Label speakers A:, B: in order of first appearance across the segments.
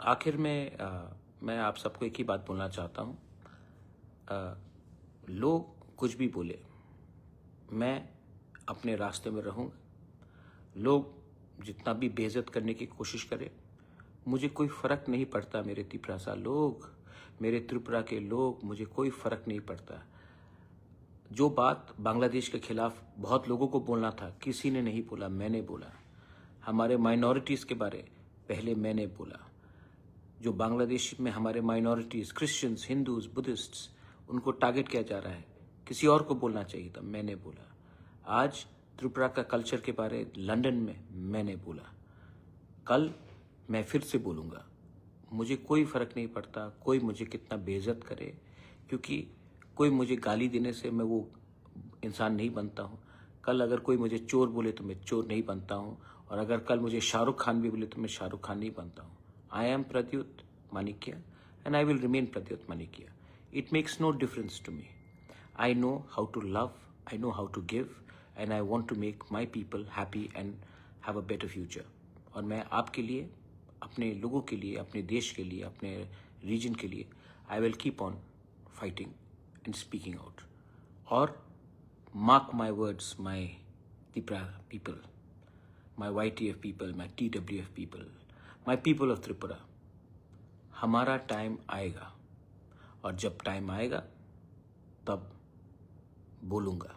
A: आखिर में मैं आप सबको एक ही बात बोलना चाहता हूँ। लोग कुछ भी बोले, मैं अपने रास्ते में रहूँगा। लोग जितना भी बेइज्जत करने की कोशिश करें, मुझे कोई फ़र्क नहीं पड़ता। मेरे त्रिपुरा लोग, मेरे त्रिपुरा के लोग, मुझे कोई फ़र्क नहीं पड़ता। जो बात बांग्लादेश के खिलाफ बहुत लोगों को बोलना था, किसी ने नहीं बोला, मैंने बोला। हमारे माइनॉरिटीज़ के बारे पहले मैंने बोला। जो बांग्लादेश में हमारे माइनॉरिटीज़, क्रिश्चियंस, हिंदूज़, बुद्धिस्ट्स, उनको टारगेट किया जा रहा है, किसी और को बोलना चाहिए था, मैंने बोला। आज त्रिपुरा का कल्चर के बारे लंदन में मैंने बोला। कल मैं फिर से बोलूँगा। मुझे कोई फ़र्क नहीं पड़ता कोई मुझे कितना बेइज्जत करे, क्योंकि कोई मुझे गाली देने से मैं वो इंसान नहीं बनता हूँ। कल अगर कोई मुझे चोर बोले तो मैं चोर नहीं बनता हूँ, और अगर कल मुझे शाहरुख खान भी बोले तो मैं शाहरुख खान नहीं बनता हूँ। I am Pradyot Manikya and I will remain Pradyot Manikya. It makes no difference to me. I know how to love, I know how to give, and I want to make my people happy and have a better future. और मैं आपके लिए, अपने लोगों के लिए, अपने देश के लिए, अपने रीजन के लिए I will keep on fighting and speaking out. और mark my words, my Tripura people, my YTF people, my TWF people, my people of Tripura, हमारा टाइम आएगा, और जब टाइम आएगा तब बोलूँगा,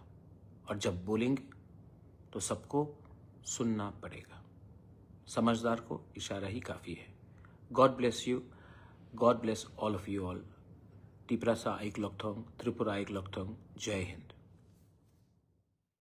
A: और जब बोलेंगे तो सबको सुनना पड़ेगा। समझदार को इशारा ही काफ़ी है। God bless you, God bless all of you all. Tripura एक लॉकथोंग, त्रिपुरा एक लॉकथोंग। जय हिंद।